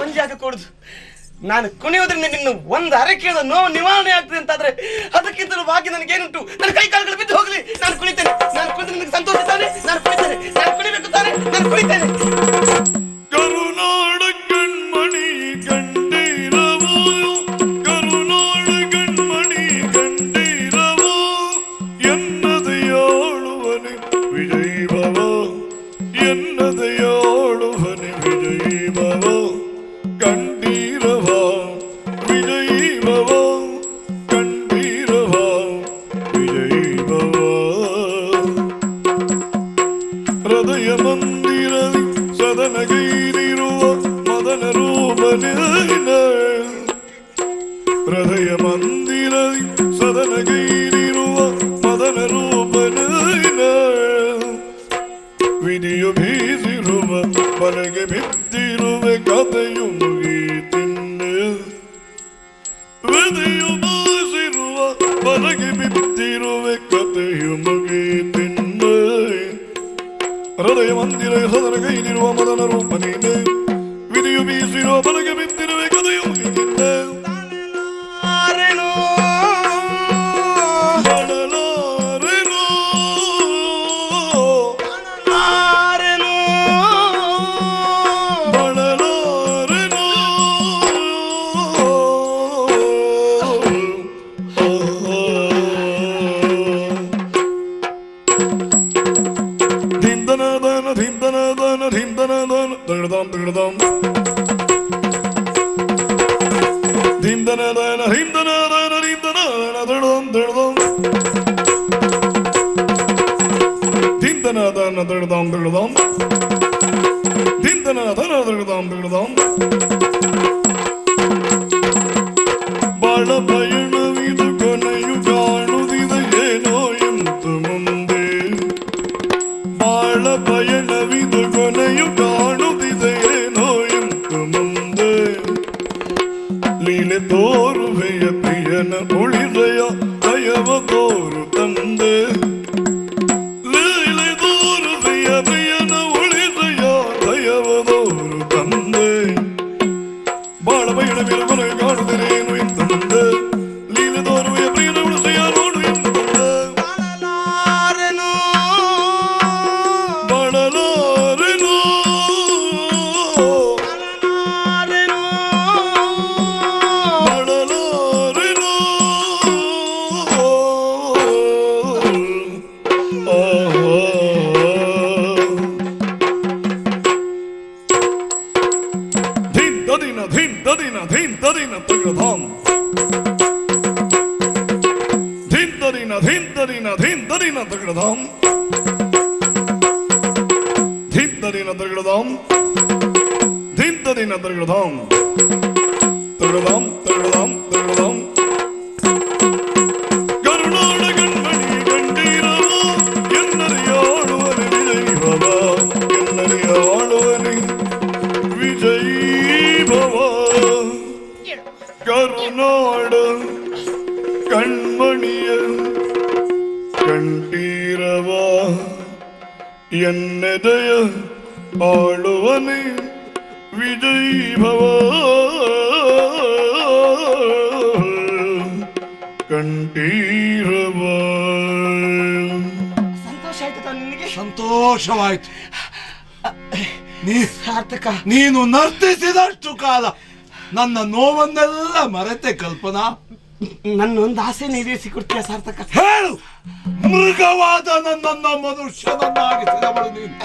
ಬಂಜಿ ಆಗಕೂಡದು. ನಾನು ಕುಣಿಯೋದ್ರಿಂದ ನಿನ್ನ ಒಂದು ಅರಕೆಯ ನೋವು ನಿವಾರಣೆ ಆಗ್ತದೆ ಅಂತಾದ್ರೆ ಅದಕ್ಕಿಂತಲೂ ಭಾಗ್ಯ ನನಗೇನುಂಟು? ನನ್ನ ಕೈ ಕಾಲುಗಳು ಬಿದ್ದು ಹೋಗ್ಲಿ, ನಾನು ಕುಣಿತೇನೆ. ನಾನು ಕುಣಿದ್ರೆ ನಿನಗೆ ಸಂತೋಷ ತಾನೆ? ನಾನು ಕುಣಿತೇನೆ. ನಾನು ಕುಣಿಬೇಕು ತಾನೆ? ನಾನು ಕುಣಿತೇನೆ. ಕರುನಾಡ ಕಣ್ಮಣಿ ಕಂಡೀರವೋ, ಕರುನಾಡ ಕಣ್ಮಣಿ ಕಂಡೀರವೋ, ಎನ್ನದೆಯಾಳುವನೆ ವಿಜಯೀಭವ, ಎನ್ನದೆಯಾಳುವನೆ ವಿಜಯೀಭವ, ಕಂಡೀರವ ವಿಜಯೀಭವ, ಕಂಡೀರವ ವಿಜಯೀಭವ. ಹೃದಯ ಮಂದಿರದಿ ಸದನಗೈದಿರುವ ಮದನ ರೂಪನೇ, ಹೃದಯ ಮಂದಿರದಿ ಸದನಗೈದಿರುವ ಮದನ ರೂಪನೇ, ವಿಧಿಯು ಬೀಸಿರುವ ಬಲಗೆ ಬಿದ್ದಿರುವೆ ಕಥೆಯು ಮುಗೀತಿನ್ನೆ, ವಿಧಿಯು ಬೀಸಿರುವ ಬಲಗೆ ಬಿದ್ದಿರುವೆ ಕಥೆಯು ಮುಗೀತಿನ್ನೆ. ಹೃದಯ ಮಂದಿರ ಸದನಗೈದಿರುವ ಮದನ ರೂಪ ನೀನೆ, ವಿಧಿಯು ಬೀಸಿರುವ ಬಲಗೆ ಬಿದ್ದಿರುವೆ ಕಥೆಯು ಮುಗೀತಿನ್ನೆ. ಬಾಳ ಪಯಣವಿದು ಕೊನೆಯು ಕಾಣುವುದಿದೆ ಏನೋ ಎಂತು ಮುಂದೆ, ಬಾಳ ಪಯಣವಿದು ಕೊನೆಯು ಕಾಣುವುದಿದೆ ಏನೋ ಎಂತು ಮುಂದೆ. ಲೀಲೆ ತೋರುವೆಯ ಪ್ರಿಯನ ಉಳಿದೆಯ ದಯವ ತೋರು ತಂದೆ, ಲೀಲೆ ತೋರುವೆಯ ಪ್ರಿಯನ ಉಳಿದೆಯ ದಯವ ತೋರು ತಂದೆ. ಬಾಳ ಪಯಣವಿದು ಕೊನೆಯು ಕಾಣುವುದಿರೇನು ಎಂತು ಮುಂದೆ, ಲೀಲೆ ತೋರುವೆಯ ಪ್ರಿಯನ ಉಳಿದೆಯ ನೋಡು ಎಂತು ಮುಂದೆ. ಬಾಳಲಾರೆನೋ ಕರುನಾಡ ಕಣ್ಮಣಿ ಕಂಡೀರವೋ, ಎನ್ನದೆಯಾಳುವನೆ ವಿಜಯೀಭವ, ಎನ್ನದೆಯಾಳುವನೆ ವಿಜಯೀಭವ. ಕರುನಾಡ ಕಣ್ಮಣಿಯ ಕಂಡೀರವ, ಎನ್ನದೆಯ ಆಳುವನೆ ವಿಜಯೀಭವ, ಕಂಠೀರವ. ಸಂತೋಷ ಆಯ್ತು ನಿನಗೆ? ಸಂತೋಷವಾಯ್ತು. ಸಾರ್ಥಕ, ನೀನು ನರ್ತಿಸಿದಷ್ಟು ಕಾಲ ನನ್ನ ನೋವನ್ನೆಲ್ಲ ಮರೆತೆ ಕಲ್ಪನಾ. ನನ್ನ ಒಂದು ಆಸೆ ಈಡೇರಿಸಿಕೊಡ್ತೀಯ ಸಾರ್ಥಕ? ಹೇಳು. ಮೃಗವಾದ ನನ್ನನ್ನ ಮನುಷ್ಯನನ್ನಾಗಿಸಿದವಳು ನೀನು.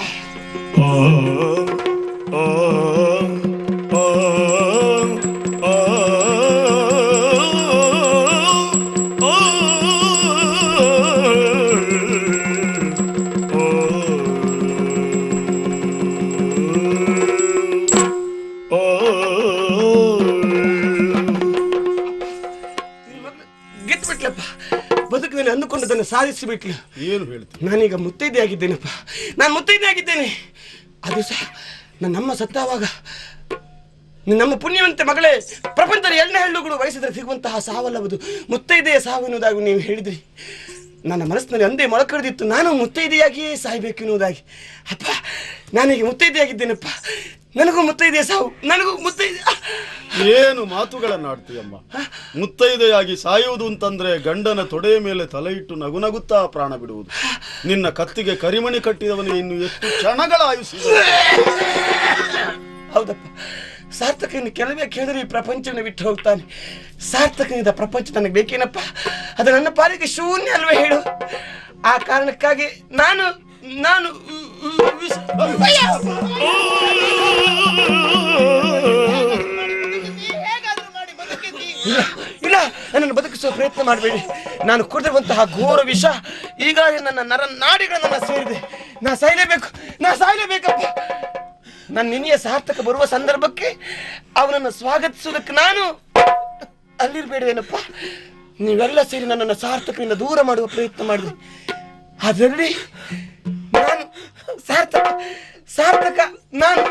ಬದುಕಿನಲ್ಲಿ ಅಂದುಕೊಂಡದನ್ನು ಸಾಧಿಸಿಬಿಟ್ಲು. ಏನು ಹೇಳ್ತೀನಿ? ನಾನೀಗ ಮುತ್ತೈದೆ ಆಗಿದ್ದೇನಪ್ಪ, ನಾನು ಮುತ್ತೈದೆ ಆಗಿದ್ದೇನೆ. ಅದು ಸಹ ನನ್ನಮ್ಮ ಸತ್ತಾವಾಗ ನಮ್ಮ ಪುಣ್ಯವಂತೆ ಮಗಳೇ, ಪ್ರಪಂಚದ ಎಣ್ಣೆ ಹಳ್ಳುಗಳು ವಯಸ್ಸಿದ್ರೆ ಸಿಗುವಂತಹ ಸಾವಲ್ಲವುದು ಮುತ್ತೈದೆಯ ಸಾವು ಎನ್ನುವುದಾಗಿ ನೀವು ಹೇಳಿದ್ರಿ. ನನ್ನ ಮನಸ್ಸಿನಲ್ಲಿ ಅಂದೇ ಮೊಳಕಡಿದಿತ್ತು, ನಾನು ಮುತ್ತೈದೆಯಾಗಿಯೇ ಸಾಯ್ಬೇಕು ಎನ್ನುವುದಾಗಿ. ಅಪ್ಪ, ನಾನೀಗ ಮುತ್ತೈದೆಯಾಗಿದ್ದೇನಪ್ಪ. ನನಗೂ ಮುತ್ತೈದೆ ಸಾವು, ನನಗೂ ಮುತ್ತೈದೆ. ಏನು ಮಾತುಗಳನ್ನಾಡ್ತೀಯಮ್ಮ? ಮುತ್ತೈದೆಯಾಗಿ ಸಾಯುವುದು ಅಂತಂದ್ರೆ ಗಂಡನ ತೊಡೆಯ ಮೇಲೆ ತಲೆ ಇಟ್ಟು ನಗುನಗುತ್ತಾ ಪ್ರಾಣ ಬಿಡುವುದು. ನಿನ್ನ ಕತ್ತಿಗೆ ಕರಿಮಣಿ ಕಟ್ಟಿದವನಿಗೆ ಇನ್ನು ಎಷ್ಟು ಕ್ಷಣಗಳ ಆಯುಷ್ಯ. ಹೌದಪ್ಪ, ಸಾರ್ಥಕ ಇನ್ನು ಕೆಲವೇ ಕೇಳಿದ್ರೆ ಈ ಪ್ರಪಂಚವನ್ನು ಬಿಟ್ಟು ಹೋಗ್ತಾನೆ. ಸಾರ್ಥಕನಿಂದ ಪ್ರಪಂಚ ನನಗೆ ಬೇಕೇನಪ್ಪ? ಅದು ನನ್ನ ಪಾಲಿಗೆ ಶೂನ್ಯ ಅಲ್ವೇ ಹೇಳು. ಆ ಕಾರಣಕ್ಕಾಗಿ ನಾನು ಇಲ್ಲ, ನನ್ನನ್ನು ಬದುಕಿಸುವ ಪ್ರಯತ್ನ ಮಾಡಬೇಡಿ. ನಾನು ಕುಡಿದಿರುವಂತಹ ಘೋರ ವಿಷ ಈಗಾಗಲೇ ನನ್ನ ನಾಡಿಗಳನ್ನು ಸೇರಿದೆ. ನಾ ಸಾಯಲೇಬೇಕಪ್ಪ. ನನ್ನ ನಿನ್ನೆಯ ಸಾರ್ಥಕ ಬರುವ ಸಂದರ್ಭಕ್ಕೆ ಅವನನ್ನು ಸ್ವಾಗತಿಸುವುದಕ್ಕೆ ನಾನು ಅಲ್ಲಿರ್ಬೇಡವೇನಪ್ಪ. ನೀವೆಲ್ಲ ಸೇರಿ ನನ್ನನ್ನು ಸಾರ್ಥಕದಿಂದ ದೂರ ಮಾಡುವ ಪ್ರಯತ್ನ ಮಾಡಿದ್ರಿ. ಅದರಲ್ಲಿ ನಾನು ಸಾರ್ಥಕ ನಾನು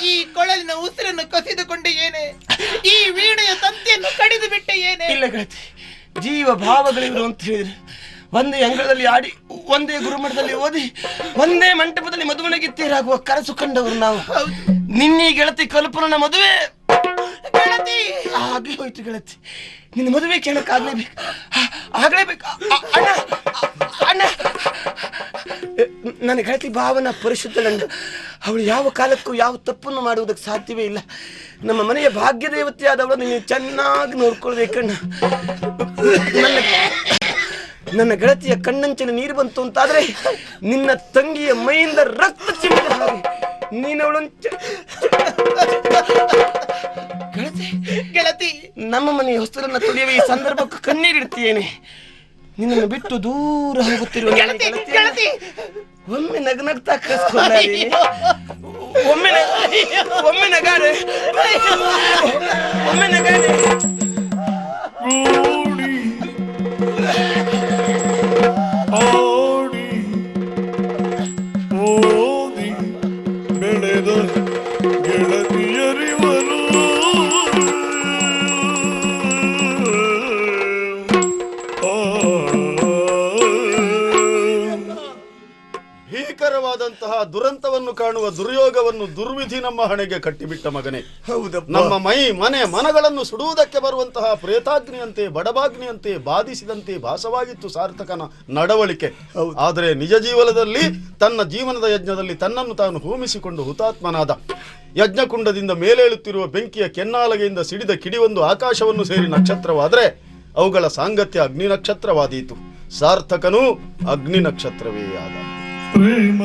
ಈ ಕೊಳಲಿನ ಉಸಿರನ್ನು ಕಸಿದುಕೊಂಡೆ ಏನೇ, ಈ ವೀಣೆಯ ತಂತಿಯನ್ನು ಕಡಿದು ಬಿಟ್ಟೆ ಏನೇ. ಇಲ್ಲ ಗೆಳತಿ, ಜೀವ ಭಾವಗಳಿವರು ಅಂತ ಹೇಳಿದ್ರೆ ಒಂದೇ ಅಂಗಳದಲ್ಲಿ ಆಡಿ, ಒಂದೇ ಗುರುಮಠದಲ್ಲಿ ಓದಿ, ಒಂದೇ ಮಂಟಪದಲ್ಲಿ ಮದುವೆಗಿತ್ತೀರಾಗುವ ಕನಸು ಕಂಡವರು ನಾವು. ನಿನ್ನೆ ಗೆಳತಿ ಕಲ್ಪನ ಮದುವೆ ಗೆಳತಿ ಆಗಿ ಹೋಯ್ತು. ಗೆಳತಿ, ನಿನ್ನ ಮದುವೆ ಕೇಳಕ್ಕಾಗ್ಲೇಬೇಕು, ಆಗ್ಲೇಬೇಕು. ಅಣ್ಣ ನನ್ನ ಗೆಳತಿ ಭಾವನ ಪರಿಶುದ್ಧಳಂಡ. ಅವಳು ಯಾವ ಕಾಲಕ್ಕೂ ಯಾವ ತಪ್ಪನ್ನು ಮಾಡುವುದಕ್ಕೆ ಸಾಧ್ಯವೇ ಇಲ್ಲ. ನಮ್ಮ ಮನೆಯ ಭಾಗ್ಯ ದೇವತೆಯಾದವಳು ನೀನು ಚೆನ್ನಾಗಿ ನೋಡ್ಕೊಳ್ಬೇಕಣ್ಣ. ನನ್ನ ಗೆಳತಿಯ ಕಣ್ಣಂಚಲು ನೀರು ಬಂತು ಅಂತಾದ್ರೆ ನಿನ್ನ ತಂಗಿಯ ಮೈಯಿಂದ ರಕ್ತ ಚಿಮ್ಮಿದ ಹಾಗೆ ನೀನವಳು ಗೆಳತಿ, ನಮ್ಮ ಮನೆಯ ಹೊಸಲನ್ನ ತುಳಿಯುವ ಈ ಸಂದರ್ಭಕ್ಕೆ ಕಣ್ಣೀರಿಡ್ತೀಯೇನೆ. ನಿನ್ನನ್ನು ಬಿಟ್ಟು ದೂರ ಹೋಗುತ್ತಿರುವ ಗೆಳತಿ, ಒಮ್ಮೆ ನಗ್ನಗ್ತಾ ಕಸ್ಕೊಂಡ, ಒಮ್ಮೆ ನಗಾಡೆ. ಆಡಿ ಓದಿ ಬೆಳೆದ ಗೆಳತಿಯರಿವರು ಭೀಕರವಾದಂತಹ ದುರಂತವನ್ನು ಕಾಣುವ ದುರ್ಯೋಗವನ್ನು ದುರ್ವಿಧಿ ನಮ್ಮ ಹಣೆಗೆ ಕಟ್ಟಿಬಿಟ್ಟ ಮಗನೇ. ಹೌದಪ್ಪ. ನಮ್ಮ ಮನೆ ಮನಗಳನ್ನು ಸುಡುವುದಕ್ಕೆ ಬರುವಂತಹ ಪ್ರೇತಾಗ್ನಿಯಂತೆ ಬಡಬಾಗ್ನಿಯಂತೆ ಬಾಧಿಸಿದಂತೆ ಭಾಸವಾಗಿತ್ತು ಸಾರ್ಥಕನ ನಡವಳಿಕೆ. ಆದರೆ ನಿಜ ಜೀವನದಲ್ಲಿ ತನ್ನ ಜೀವನದ ಯಜ್ಞದಲ್ಲಿ ತನ್ನನ್ನು ತಾನು ಹೋಮಿಸಿಕೊಂಡು ಹುತಾತ್ಮನಾದ. ಯಜ್ಞಕುಂಡದಿಂದ ಮೇಲೇಳುತ್ತಿರುವ ಬೆಂಕಿಯ ಕೆನ್ನಾಲಗೆಯಿಂದ ಸಿಡಿದ ಕಿಡಿಯೊಂದು ಆಕಾಶವನ್ನು ಸೇರಿ ನಕ್ಷತ್ರವಾದರೆ ಅವುಗಳ ಸಾಂಗತ್ಯ ಅಗ್ನಿ ನಕ್ಷತ್ರವಾದೀತು. ಸಾರ್ಥಕನು ಅಗ್ನಿ ನಕ್ಷತ್ರವೇ ಆದ. ಪ್ರೇಮ